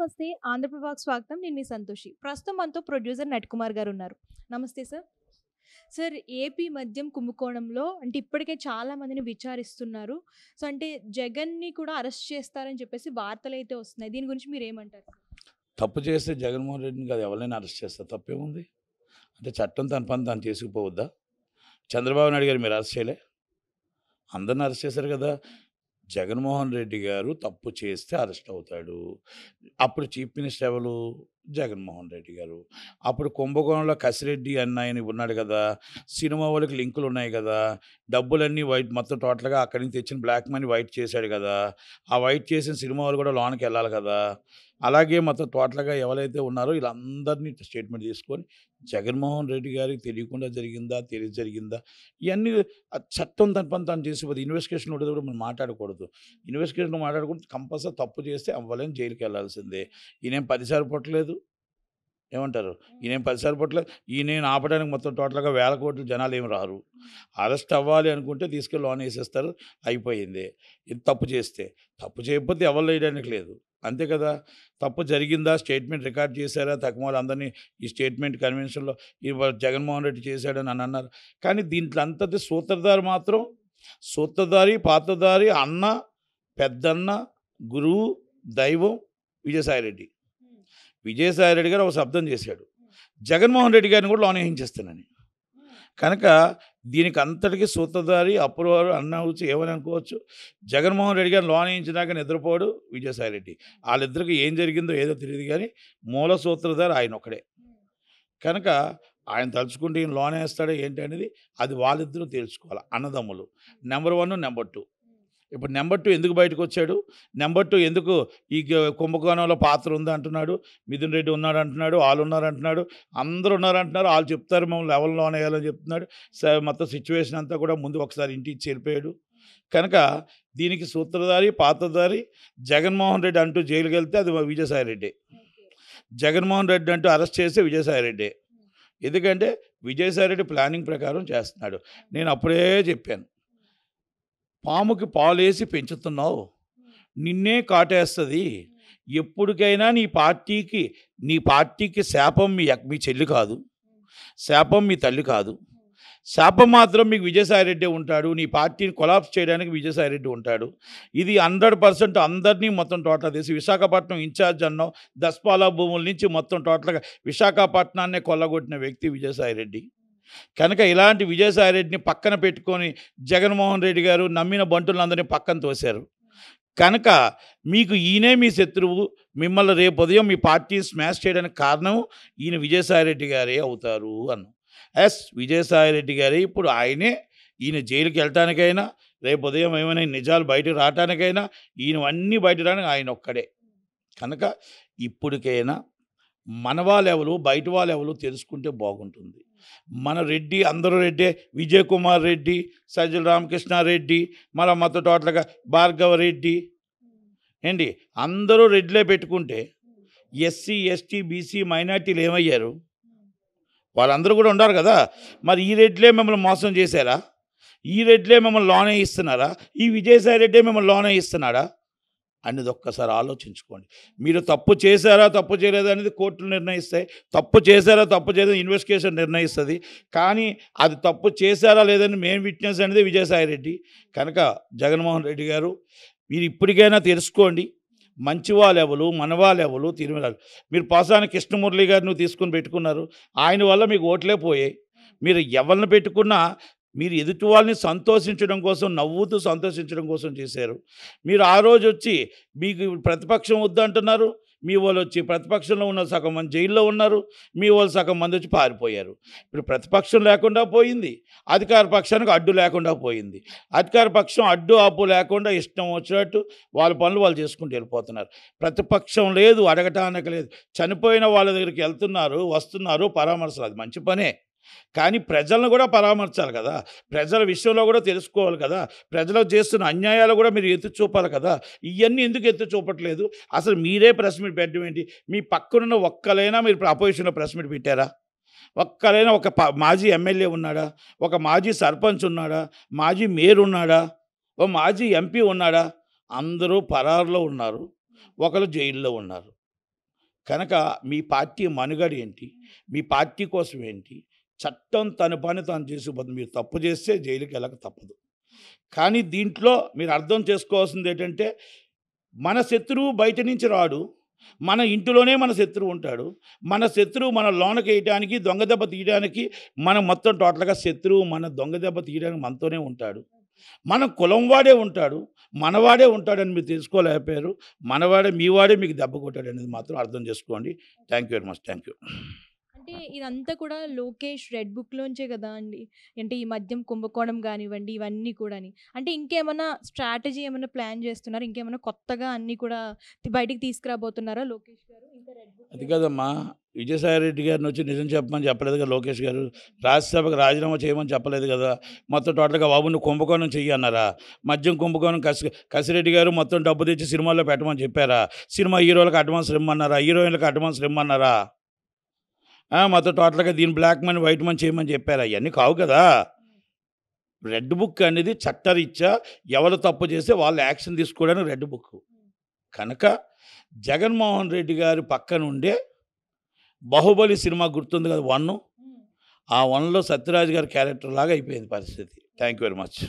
నమస్తే. ఆంధ్రప్రభకు స్వాగతం. నేను మీ సంతోషి. ప్రస్తుతం మనతో ప్రొడ్యూసర్ నట్‌కుమార్ గారున్నారు. నమస్తే సార్. సార్ ఏపీ మద్యం కుంభకోణంలో అంటే ఇప్పటికే చాలా మందిని విచారిస్తున్నారు. సో, అంటే జగన్‌ని కూడా అరెస్ట్ చేస్తారని చెప్పేసి వార్తలైతే వస్తున్నాయి. దీని గురించి మీరేమంటారు? తప్పు చేస్తే జగన్మోహన్ రెడ్డిని కాదు ఎవరినైనా అరెస్ట్ చేస్తారు. తప్పేముంది? అంటే చట్టం తన పని తాను చేసుకుపోవద్దా? చంద్రబాబు నాయుడు గారు మీరు అరెస్ట్ చేయలే? అందరిని అరెస్ట్ చేశారు కదా! జగన్మోహన్ రెడ్డి గారు తప్పు చేస్తే అరెస్ట్ అవుతాడు. అప్పుడు చీఫ్ మినిస్టర్ ఎవరు? జగన్మోహన్ రెడ్డి గారు. అప్పుడు కుంభకోణంలో కసిరెడ్డి అన్న ఆయన ఉన్నాడు కదా! సినిమా వాళ్ళకి లింకులు ఉన్నాయి కదా! డబ్బులన్నీ వైట్ మొత్తం టోటల్‌గా అక్కడి నుంచి తెచ్చిన బ్లాక్ మనీ వైట్ చేశాడు కదా! ఆ వైట్ చేసిన సినిమా వాళ్ళు కూడా లోనకి వెళ్ళాలి కదా! అలాగే మొత్తం టోటల్‌గా ఎవరైతే ఉన్నారో వీళ్ళందరినీ స్టేట్మెంట్ తీసుకొని జగన్మోహన్ రెడ్డి గారికి తెలియకుండా జరిగిందా? తెలిసి జరిగిందా? ఇయన్నీ చట్టం తన పని తాను చేసిపోతుంది. ఇన్వెస్టిగేషన్ ఉండేది కూడా మనం మాట్లాడకూడదు. ఇన్వెస్టిగేషన్ మాట్లాడకూడదు. కంపల్సరీ తప్పు చేస్తే అవ్వలేని జైలుకి వెళ్ళాల్సిందే. ఈయనేం 10 సార్లు పుట్టలేదు. ఏమంటారు? ఈయనేం 10 సార్లు పుట్టలేదు. ఈయనేం ఆపడానికి మొత్తం టోటల్‌గా వేల కోట్ల జనాలు ఏమి రారు. అరెస్ట్ అవ్వాలి అనుకుంటే తీసుకెళ్ళి లోన్ వేసేస్తారు. అయిపోయింది. ఇది తప్పు చేస్తే. తప్పు చేయకపోతే ఎవరు వేయడానికి లేదు. అంతే కదా! తప్పు జరిగిందా? స్టేట్మెంట్ రికార్డ్ చేశారా? తక్కువ అందరినీ ఈ స్టేట్మెంట్ కన్వెన్షన్‌లో జగన్మోహన్ రెడ్డి చేశాడని అని అన్నారు. కానీ దీంట్లో అంతటి సూత్రధారి మాత్రం సూత్రధారి, పాత్రధారి, అన్న, పెద్దన్న, గురువు, దైవం విజయసాయిరెడ్డి. విజయసాయిరెడ్డి గారు ఒక శబ్దం చేశాడు. జగన్మోహన్ రెడ్డి గారిని కూడా లోన్ వేయించేస్తానని. కనుక దీనికి అంతటికీ సూత్రధారి, అప్రూవర్ అన్నవచ్చు ఏమని అనుకోవచ్చు. జగన్మోహన్ రెడ్డి గారిని లోన్ వేయించినాక నిద్రపోడు విజయసాయిరెడ్డి. వాళ్ళిద్దరికి ఏం జరిగిందో ఏదో తెలియదు కానీ మూల సూత్రధారి ఆయన ఒక్కడే. కనుక ఆయన తలుచుకుంటే ఈయన లోన్ వేస్తాడో ఏంటి అనేది అది వాళ్ళిద్దరూ తేల్చుకోవాలి. అన్నదమ్ములు. Number 1, number 2. ఇప్పుడు నెంబర్ 2 ఎందుకు బయటకు వచ్చాడు? నెంబర్ 2 ఎందుకు ఈ కుంభకోణంలో పాత్ర ఉంది అంటున్నాడు? మిథున్ రెడ్డి ఉన్నాడు అంటున్నాడు. వాళ్ళు ఉన్నారు అంటున్నాడు. అందరూ ఉన్నారు అంటున్నారు. వాళ్ళు చెప్తారు మమ్మల్ని ఎవరు లోన్ వేయాలని చెప్తున్నాడు. మొత్తం సిచ్యువేషన్ అంతా కూడా ముందు ఒకసారి ఇంటికి చేరిపోయాడు. కనుక దీనికి సూత్రధారి, పాత్రధారి జగన్మోహన్ రెడ్డి అంటూ జైలుకి వెళ్తే అది విజయసాయిరెడ్డి. జగన్మోహన్ రెడ్డి అంటూ అరెస్ట్ చేస్తే విజయసాయిరెడ్డి. ఎందుకంటే విజయసాయిరెడ్డి ప్లానింగ్ ప్రకారం చేస్తున్నాడు. నేను అప్పుడే చెప్పాను. పాముకి పాలేసి పెంచుతున్నావు, నిన్నే కాటేస్తుంది. ఎప్పటికైనా నీ పార్టీకి శాపం మీ చెల్లి కాదు, శాపం మీ తల్లి కాదు. శాపం మాత్రం మీకు విజయసాయిరెడ్డి ఉంటాడు. నీ పార్టీని కొలాప్స్ చేయడానికి విజయసాయిరెడ్డి ఉంటాడు. ఇది 100% అందరినీ మొత్తం టోటల్ తీసి విశాఖపట్నం ఇన్ఛార్జ్ అన్నావు. దస్పాలా భూముల నుంచి మొత్తం టోటల్గా విశాఖపట్నాన్నే కొల్లగొట్టిన వ్యక్తి విజయసాయిరెడ్డి. కనుక ఇలాంటి విజయసాయిరెడ్డిని పక్కన పెట్టుకొని జగన్మోహన్ రెడ్డి గారు నమ్మిన బంటులందరినీ పక్కన తోశారు. కనుక మీకు ఈయనే మీ శత్రువు. మిమ్మల్ని రేపు ఉదయం మీ పార్టీని స్మాష్ చేయడానికి కారణం ఈయన విజయసాయిరెడ్డి గారే అవుతారు అన్న. విజయసాయిరెడ్డి గారే ఇప్పుడు ఈయన జైలుకి వెళ్ళటానికైనా రేపు ఉదయం ఏమైనా నిజాలు బయటకు రావటానికైనా ఈయనవన్నీ బయట రావడానికి ఆయన ఒక్కడే. కనుక ఇప్పటికైనా మన వాళ్ళెవరు బయట వాళ్ళెవరు తెలుసుకుంటే బాగుంటుంది. మన రెడ్డి అందరూ రెడ్డే. విజయ్ కుమార్ రెడ్డి, సజ్జల రామకృష్ణారెడ్డి, మళ్ళీ మొత్తం టోటల్గా భార్గవ రెడ్డి ఏంటి అందరూ రెడ్లే పెట్టుకుంటే ఎస్సీ, ఎస్టీ, బీసీ, మైనార్టీలు ఏమయ్యారు? వాళ్ళందరూ కూడా ఉన్నారు కదా. మరి ఈ రెడ్లే మిమ్మల్ని మోసం చేశారా? ఈ రెడ్లే మిమ్మల్ని లోనే ఇస్తున్నారా? ఈ విజయసాయిరెడ్డే మిమ్మల్ని లోనే ఇస్తున్నాడా అనేది ఒక్కసారి ఆలోచించుకోండి. మీరు తప్పు చేశారా తప్పు చేయలేదా అనేది కోర్టులు నిర్ణయిస్తాయి. తప్పు చేశారా తప్పు చేయలేదా ఇన్వెస్టిగేషన్ నిర్ణయిస్తుంది. కానీ అది తప్పు చేశారా లేదని మెయిన్ విట్నెస్ అనేది విజయసాయిరెడ్డి. కనుక జగన్మోహన్ రెడ్డి గారు మీరు ఇప్పటికైనా తెలుసుకోండి. మంచి వాళ్ళెవరు మన వాళ్ళెవరు తిరుమల. మీరు పోసాని కృష్ణమురళి గారిని తీసుకుని పెట్టుకున్నారు. ఆయన వల్ల మీకు ఓట్లే పోయాయి. మీరు ఎవరిని పెట్టుకున్నా మీరు ఎదుటి వాళ్ళని సంతోషించడం కోసం, నవ్వుతూ సంతోషించడం కోసం చేశారు. మీరు ఆ రోజు వచ్చి మీకు ప్రతిపక్షం వద్దంటున్నారు. మీ వాళ్ళు వచ్చి ప్రతిపక్షంలో ఉన్న సగం మంది జైల్లో ఉన్నారు. మీ వాళ్ళు సగం మంది వచ్చి పారిపోయారు. ఇప్పుడు ప్రతిపక్షం లేకుండా పోయింది, అధికార పక్షానికి అడ్డు లేకుండా పోయింది. అధికార పక్షం అడ్డు ఆపు లేకుండా ఇష్టం వచ్చినట్టు వాళ్ళ పనులు వాళ్ళు చేసుకుంటూ వెళ్ళిపోతున్నారు. ప్రతిపక్షం లేదు, అడగటానికి లేదు. చనిపోయిన వాళ్ళ దగ్గరికి వెళ్తున్నారు, వస్తున్నారు, పరామర్శలు. అది మంచి పనే. కానీ ప్రజలను కూడా పరామర్చాలి కదా. ప్రజల విషయంలో కూడా తెలుసుకోవాలి కదా. ప్రజలకు చేస్తున్న అన్యాయాలు కూడా మీరు ఎత్తి చూపాలి కదా. ఇవన్నీ ఎందుకు ఎత్తి చూపట్లేదు? అసలు మీరే ప్రెస్ మీట్ పెట్టడం ఏంటి? మీ పక్కనున్న ఒక్కలైనా మీరు అపోజిషన్లో ప్రెస్ మీట్ పెట్టారా? ఒక్కలైనా ఒక మాజీ ఎమ్మెల్యే ఉన్నాడా? ఒక మాజీ సర్పంచ్ ఉన్నాడా? మాజీ మేయర్ ఉన్నాడా? ఓ మాజీ ఎంపీ ఉన్నాడా? అందరూ పరారులో ఉన్నారు, ఒకరు జైల్లో ఉన్నారు. కనుక మీ పార్టీ మనుగడ ఏంటి, మీ పార్టీ కోసం ఏంటి, చట్టం తన పని తాను చేసిపోతుంది. మీరు తప్పు చేస్తే జైలుకి వెళ్ళక తప్పదు. కానీ దీంట్లో మీరు అర్థం చేసుకోవాల్సింది ఏంటంటే, మన శత్రువు బయట నుంచి రాడు, మన ఇంటిలోనే మన శత్రువు ఉంటాడు. మన శత్రువు మన లోనకి వేయడానికి, దొంగ దెబ్బ తీయడానికి, మనం మొత్తం టోటల్గా శత్రువు మన దొంగ దెబ్బ తీయడానికి మనతోనే ఉంటాడు. మన కులం వాడే ఉంటాడు, మనవాడే ఉంటాడని మీరు తెలుసుకోలేకపోయారు. మనవాడే మీవాడే మీకు దెబ్బ కొట్టాడు అనేది మాత్రం అర్థం చేసుకోండి. Thank you very much. Thank you. అంటే ఇదంతా కూడా లోకేష్ రెడ్ బుక్‌లోంచే గదా అండి. అంటే ఈ మద్యం కుంభకోణం గానివ్వండి, ఇవన్నీ కూడాని. అంటే ఇంకేమన్నా స్ట్రాటజీ ఏమన్నా ప్లాన్ చేస్తున్నారా? ఇంకేమన్నా కొత్తగా అన్నీ కూడా బయటికి తీసుకురాబోతున్నారా లోకేష్ గారు? ఇంకా రెడ్ బుక్ అది కాదమ్మా, విజయసాయి రెడ్డి గారిని వచ్చి నిజం చెప్పమని చెప్పలేదు కదా లోకేష్ గారు. రాజ్యసభకు రాజీనామా చేయమని చెప్పలేదు కదా. మొత్తం టోటల్గా బాబు నువ్వు కుంభకోణం చెయ్యి అన్నారా? మద్యం కుంభకోణం కసిరెడ్డి గారు మొత్తం డబ్బు తెచ్చి సినిమాల్లో పెట్టమని చెప్పారా? సినిమా హీరోలకు అడ్వాన్స్ ఇమ్మన్నారా? హీరోయిన్లకు అడ్వాన్స్ ఇమ్మన్నారా? మొత్తం టోటల్గా దీని బ్లాక్ మనీ వైట్ మనీ చేయమని చెప్పారా? అవన్నీ కావు కదా. రెడ్ బుక్ అనేది చట్టరీత్యా ఎవరు తప్పు చేస్తే వాళ్ళు యాక్షన్ తీసుకోవడానికి రెడ్ బుక్. కనుక జగన్మోహన్ రెడ్డి గారి పక్కనుండే బాహుబలి సినిమా గుర్తుంది కదా 1, ఆ 1లో సత్యరాజ్ గారి క్యారెక్టర్ లాగా అయిపోయింది పరిస్థితి. Thank you very much.